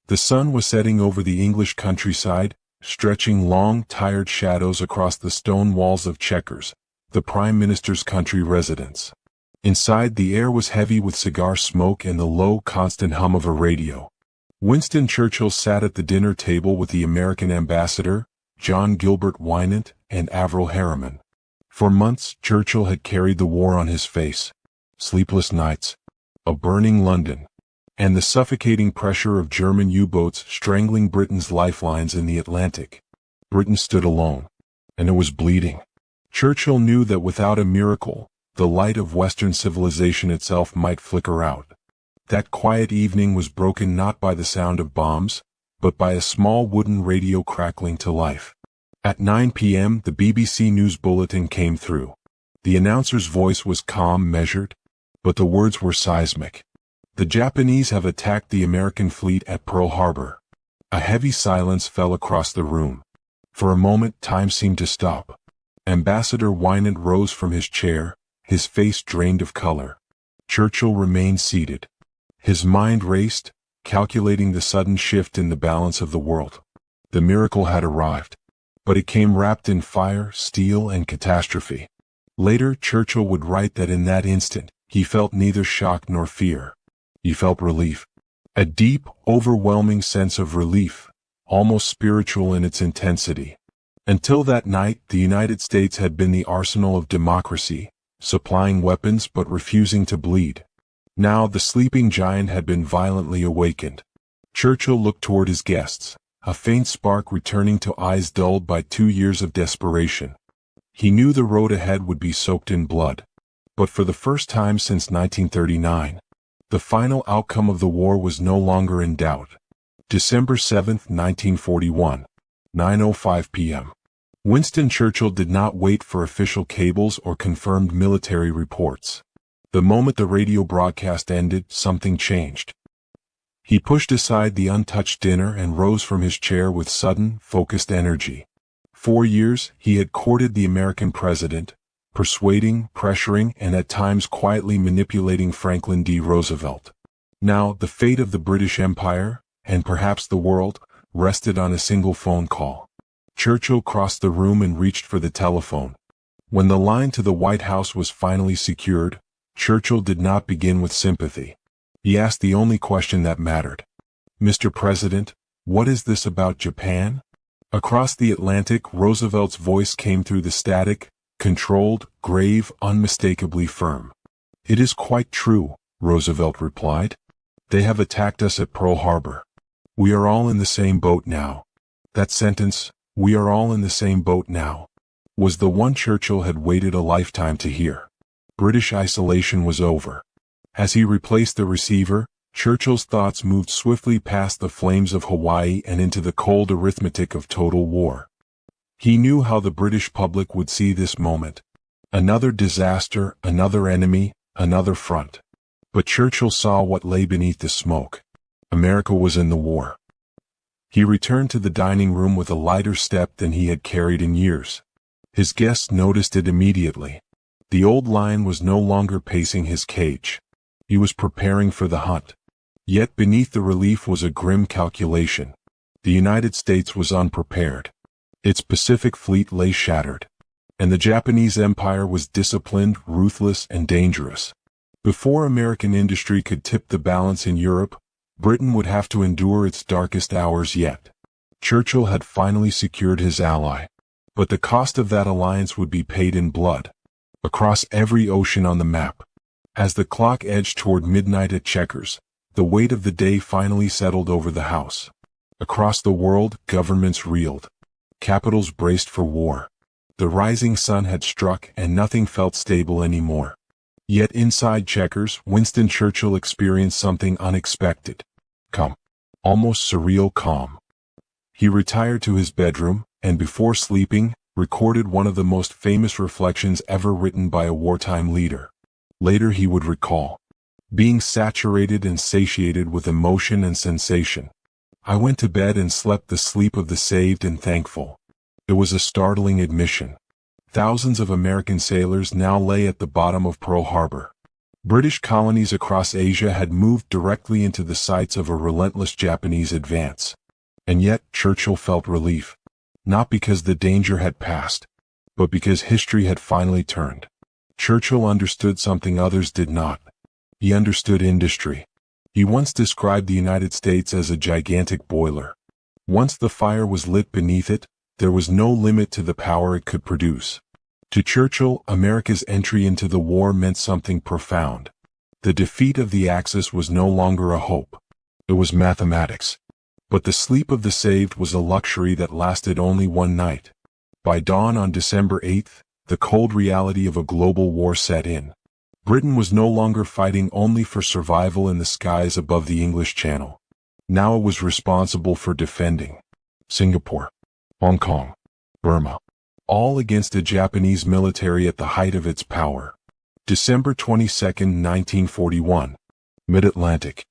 The sun was setting over the English countryside, stretching long, tired shadows across the stone walls of Chequers, the Prime Minister's country residence. Inside, the air was heavy with cigar smoke and the low, constant hum of a radio. Winston Churchill sat at the dinner table with the American ambassador, John Gilbert Wynant, and Averell Harriman. For months, Churchill had carried the war on his face. Sleepless nights, a burning London, and the suffocating pressure of German U-boats strangling Britain's lifelines in the Atlantic. Britain stood alone, and it was bleeding. Churchill knew that without a miracle, the light of Western civilization itself might flicker out. That quiet evening was broken not by the sound of bombs, but by a small wooden radio crackling to life. At 9 p.m. the BBC News Bulletin came through. The announcer's voice was calm, measured, but the words were seismic. The Japanese have attacked the American fleet at Pearl Harbor. A heavy silence fell across the room. For a moment, time seemed to stop. Ambassador Wynant rose from his chair, his face drained of color. Churchill remained seated. His mind raced, calculating the sudden shift in the balance of the world. The miracle had arrived, but it came wrapped in fire, steel, and catastrophe. Later, Churchill would write that in that instant, he felt neither shock nor fear. He felt relief. A deep, overwhelming sense of relief, almost spiritual in its intensity. Until that night, the United States had been the arsenal of democracy, supplying weapons but refusing to bleed. Now the sleeping giant had been violently awakened. Churchill looked toward his guests, a faint spark returning to eyes dulled by 2 years of desperation. He knew the road ahead would be soaked in blood. But for the first time since 1939, the final outcome of the war was no longer in doubt. December 7, 1941, 9:05 p.m. Winston Churchill did not wait for official cables or confirmed military reports. The moment the radio broadcast ended, something changed. He pushed aside the untouched dinner and rose from his chair with sudden, focused energy. 4 years, he had courted the American president, persuading, pressuring, and at times quietly manipulating Franklin D. Roosevelt. Now, the fate of the British Empire, and perhaps the world, rested on a single phone call. Churchill crossed the room and reached for the telephone. When the line to the White House was finally secured, Churchill did not begin with sympathy. He asked the only question that mattered. "Mr. President, what is this about Japan?" Across the Atlantic, Roosevelt's voice came through the static, controlled, grave, unmistakably firm. "It is quite true," Roosevelt replied. "They have attacked us at Pearl Harbor. We are all in the same boat now." That sentence, "we are all in the same boat now," was the one Churchill had waited a lifetime to hear. British isolation was over. As he replaced the receiver, Churchill's thoughts moved swiftly past the flames of Hawaii and into the cold arithmetic of total war. He knew how the British public would see this moment. Another disaster, another enemy, another front. But Churchill saw what lay beneath the smoke. America was in the war. He returned to the dining room with a lighter step than he had carried in years. His guests noticed it immediately. The old lion was no longer pacing his cage. He was preparing for the hunt. Yet beneath the relief was a grim calculation. The United States was unprepared. Its Pacific fleet lay shattered. And the Japanese Empire was disciplined, ruthless, and dangerous. Before American industry could tip the balance in Europe, Britain would have to endure its darkest hours yet. Churchill had finally secured his ally. But the cost of that alliance would be paid in blood. Across every ocean on the map. As the clock edged toward midnight at Chequers, the weight of the day finally settled over the house. Across the world, governments reeled. Capitals braced for war. The rising sun had struck and nothing felt stable anymore. Yet inside Chequers, Winston Churchill experienced something unexpected. Calm. Almost surreal calm. He retired to his bedroom, and before sleeping, recorded one of the most famous reflections ever written by a wartime leader. Later he would recall, being saturated and satiated with emotion and sensation. "I went to bed and slept the sleep of the saved and thankful." It was a startling admission. Thousands of American sailors now lay at the bottom of Pearl Harbor. British colonies across Asia had moved directly into the sights of a relentless Japanese advance. And yet Churchill felt relief, not because the danger had passed, but because history had finally turned. Churchill understood something others did not. He understood industry. He once described the United States as a gigantic boiler. Once the fire was lit beneath it, there was no limit to the power it could produce. To Churchill, America's entry into the war meant something profound. The defeat of the Axis was no longer a hope. It was mathematics. But the sleep of the saved was a luxury that lasted only one night. By dawn on December 8th, the cold reality of a global war set in. Britain was no longer fighting only for survival in the skies above the English Channel. Now it was responsible for defending Singapore, Hong Kong, Burma, all against a Japanese military at the height of its power. December 22, 1941. Mid-Atlantic.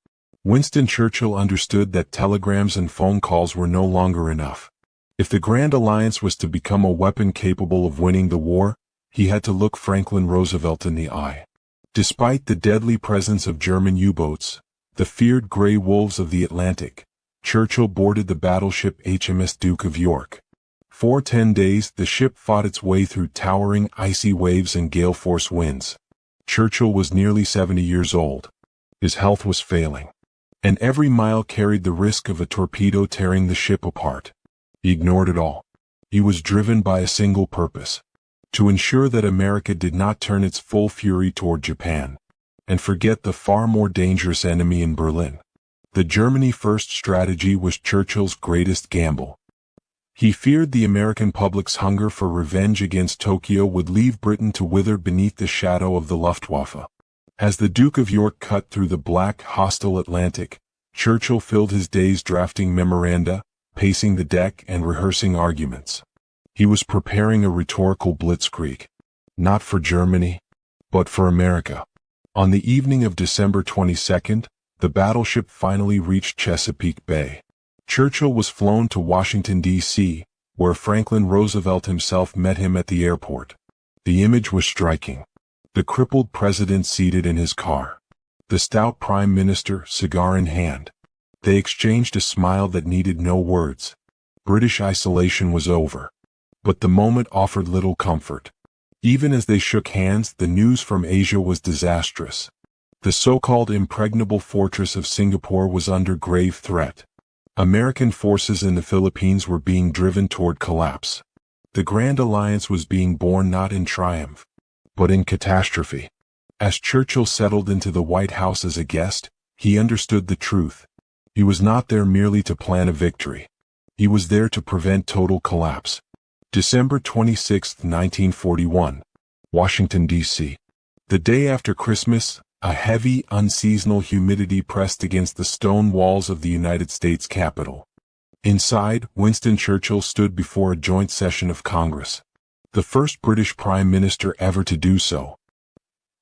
Winston Churchill understood that telegrams and phone calls were no longer enough. If the Grand Alliance was to become a weapon capable of winning the war, he had to look Franklin Roosevelt in the eye. Despite the deadly presence of German U-boats, the feared gray wolves of the Atlantic, Churchill boarded the battleship HMS Duke of York. For 10 days, the ship fought its way through towering icy waves and gale-force winds. Churchill was nearly 70 years old. His health was failing, and every mile carried the risk of a torpedo tearing the ship apart. He ignored it all. He was driven by a single purpose: to ensure that America did not turn its full fury toward Japan, and forget the far more dangerous enemy in Berlin. The Germany First strategy was Churchill's greatest gamble. He feared the American public's hunger for revenge against Tokyo would leave Britain to wither beneath the shadow of the Luftwaffe. As the Duke of York cut through the black, hostile Atlantic, Churchill filled his days drafting memoranda, pacing the deck, and rehearsing arguments. He was preparing a rhetorical blitzkrieg, not for Germany, but for America. On the evening of December 22nd, the battleship finally reached Chesapeake Bay. Churchill was flown to Washington, D.C., where Franklin Roosevelt himself met him at the airport. The image was striking. The crippled president seated in his car. The stout prime minister, cigar in hand. They exchanged a smile that needed no words. British isolation was over. But the moment offered little comfort. Even as they shook hands, the news from Asia was disastrous. The so-called impregnable fortress of Singapore was under grave threat. American forces in the Philippines were being driven toward collapse. The Grand Alliance was being born not in triumph, but in catastrophe. As Churchill settled into the White House as a guest, he understood the truth. He was not there merely to plan a victory. He was there to prevent total collapse. December 26, 1941. Washington, D.C. The day after Christmas, a heavy, unseasonal humidity pressed against the stone walls of the United States Capitol. Inside, Winston Churchill stood before a joint session of Congress, the first British Prime Minister ever to do so.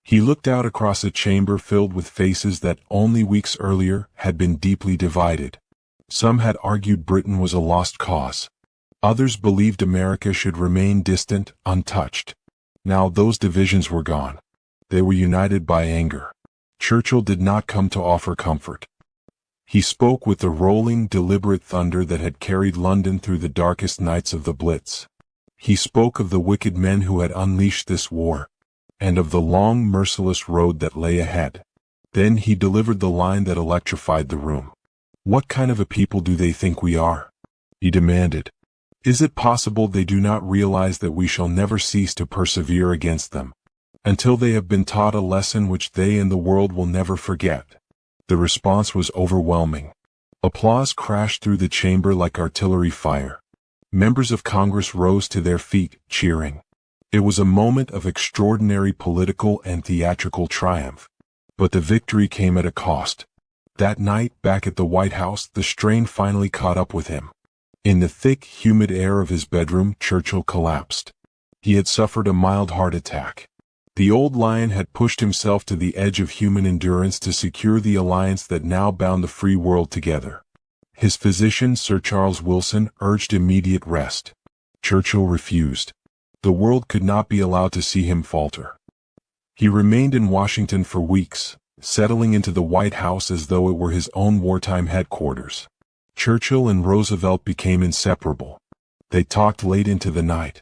He looked out across a chamber filled with faces that only weeks earlier had been deeply divided. Some had argued Britain was a lost cause. Others believed America should remain distant, untouched. Now those divisions were gone. They were united by anger. Churchill did not come to offer comfort. He spoke with the rolling, deliberate thunder that had carried London through the darkest nights of the Blitz. He spoke of the wicked men who had unleashed this war, and of the long, merciless road that lay ahead. Then he delivered the line that electrified the room. "What kind of a people do they think we are?" he demanded. "Is it possible they do not realize that we shall never cease to persevere against them, until they have been taught a lesson which they and the world will never forget?" The response was overwhelming. Applause crashed through the chamber like artillery fire. Members of Congress rose to their feet, cheering. It was a moment of extraordinary political and theatrical triumph. But the victory came at a cost. That night, back at the White House, the strain finally caught up with him. In the thick, humid air of his bedroom, Churchill collapsed. He had suffered a mild heart attack. The old lion had pushed himself to the edge of human endurance to secure the alliance that now bound the free world together. His physician, Sir Charles Wilson, urged immediate rest. Churchill refused. The world could not be allowed to see him falter. He remained in Washington for weeks, settling into the White House as though it were his own wartime headquarters. Churchill and Roosevelt became inseparable. They talked late into the night,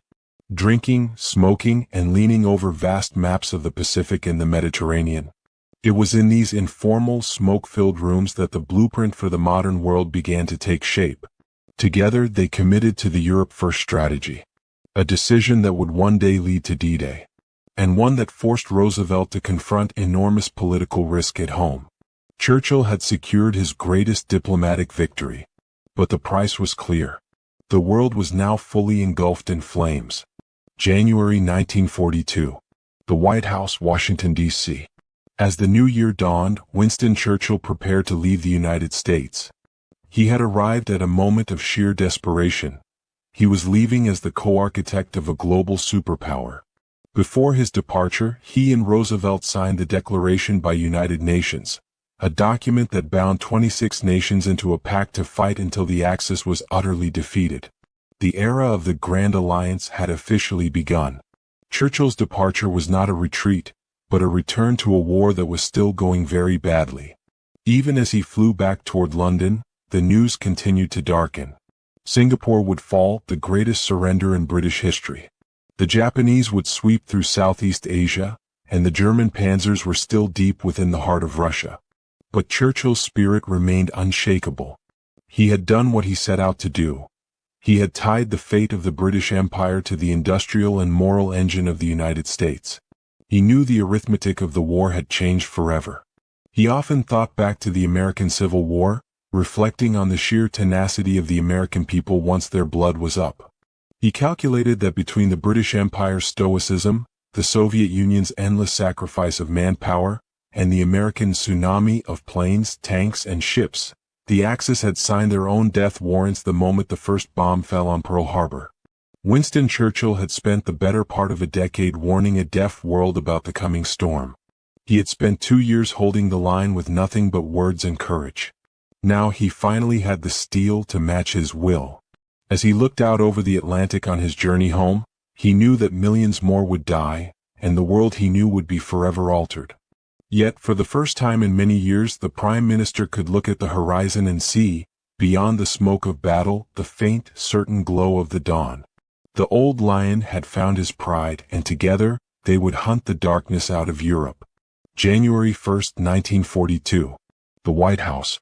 drinking, smoking, and leaning over vast maps of the Pacific and the Mediterranean. It was in these informal, smoke-filled rooms that the blueprint for the modern world began to take shape. Together, they committed to the Europe First strategy, a decision that would one day lead to D-Day, and one that forced Roosevelt to confront enormous political risk at home. Churchill had secured his greatest diplomatic victory, but the price was clear. The world was now fully engulfed in flames. January 1942. The White House, Washington, D.C. As the new year dawned, Winston Churchill prepared to leave the United States. He had arrived at a moment of sheer desperation. He was leaving as the co-architect of a global superpower. Before his departure, he and Roosevelt signed the Declaration by United Nations, a document that bound 26 nations into a pact to fight until the Axis was utterly defeated. The era of the Grand Alliance had officially begun. Churchill's departure was not a retreat, but a return to a war that was still going very badly. Even as he flew back toward London, the news continued to darken. Singapore would fall, the greatest surrender in British history. The Japanese would sweep through Southeast Asia, and the German panzers were still deep within the heart of Russia. But Churchill's spirit remained unshakable. He had done what he set out to do. He had tied the fate of the British Empire to the industrial and moral engine of the United States. He knew the arithmetic of the war had changed forever. He often thought back to the American Civil War, reflecting on the sheer tenacity of the American people once their blood was up. He calculated that between the British Empire's stoicism, the Soviet Union's endless sacrifice of manpower, and the American tsunami of planes, tanks, and ships, the Axis had signed their own death warrants the moment the first bomb fell on Pearl Harbor. Winston Churchill had spent the better part of a decade warning a deaf world about the coming storm. He had spent 2 years holding the line with nothing but words and courage. Now he finally had the steel to match his will. As he looked out over the Atlantic on his journey home, he knew that millions more would die, and the world he knew would be forever altered. Yet, for the first time in many years, the Prime Minister could look at the horizon and see, beyond the smoke of battle, the faint, certain glow of the dawn. The old lion had found his pride, and together, they would hunt the darkness out of Europe. January 1, 1942. The White House.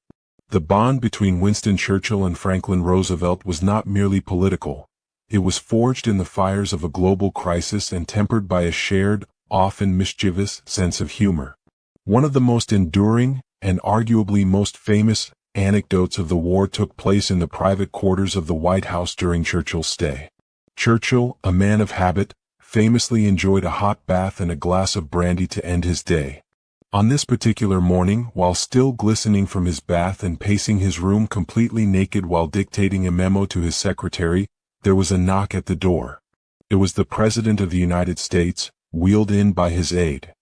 The bond between Winston Churchill and Franklin Roosevelt was not merely political. It was forged in the fires of a global crisis and tempered by a shared, often mischievous, sense of humor. One of the most enduring, and arguably most famous, anecdotes of the war took place in the private quarters of the White House during Churchill's stay. Churchill, a man of habit, famously enjoyed a hot bath and a glass of brandy to end his day. On this particular morning, while still glistening from his bath and pacing his room completely naked while dictating a memo to his secretary, there was a knock at the door. It was the President of the United States, wheeled in by his aide.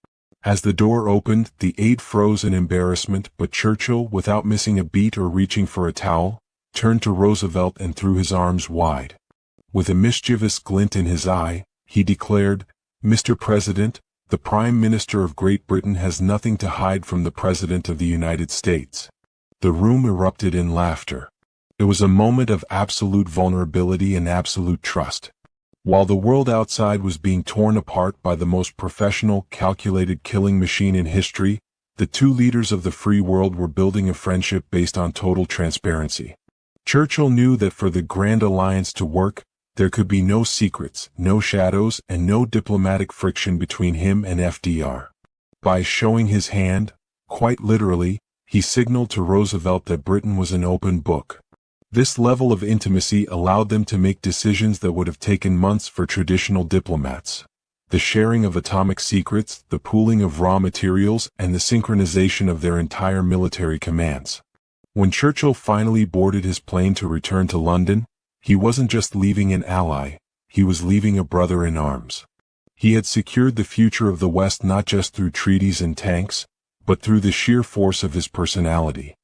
As the door opened, the aide froze in embarrassment, but Churchill, without missing a beat or reaching for a towel, turned to Roosevelt and threw his arms wide. With a mischievous glint in his eye, he declared, "Mr. President, the Prime Minister of Great Britain has nothing to hide from the President of the United States." The room erupted in laughter. It was a moment of absolute vulnerability and absolute trust. While the world outside was being torn apart by the most professional, calculated killing machine in history, the two leaders of the free world were building a friendship based on total transparency. Churchill knew that for the Grand Alliance to work, there could be no secrets, no shadows, and no diplomatic friction between him and FDR. By showing his hand, quite literally, he signaled to Roosevelt that Britain was an open book. This level of intimacy allowed them to make decisions that would have taken months for traditional diplomats. The sharing of atomic secrets, the pooling of raw materials, and the synchronization of their entire military commands. When Churchill finally boarded his plane to return to London, he wasn't just leaving an ally, he was leaving a brother in arms. He had secured the future of the West not just through treaties and tanks, but through the sheer force of his personality.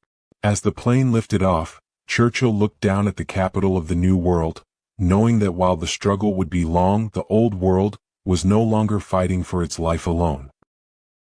As the plane lifted off, Churchill looked down at the capital of the New World, knowing that while the struggle would be long, the Old World was no longer fighting for its life alone.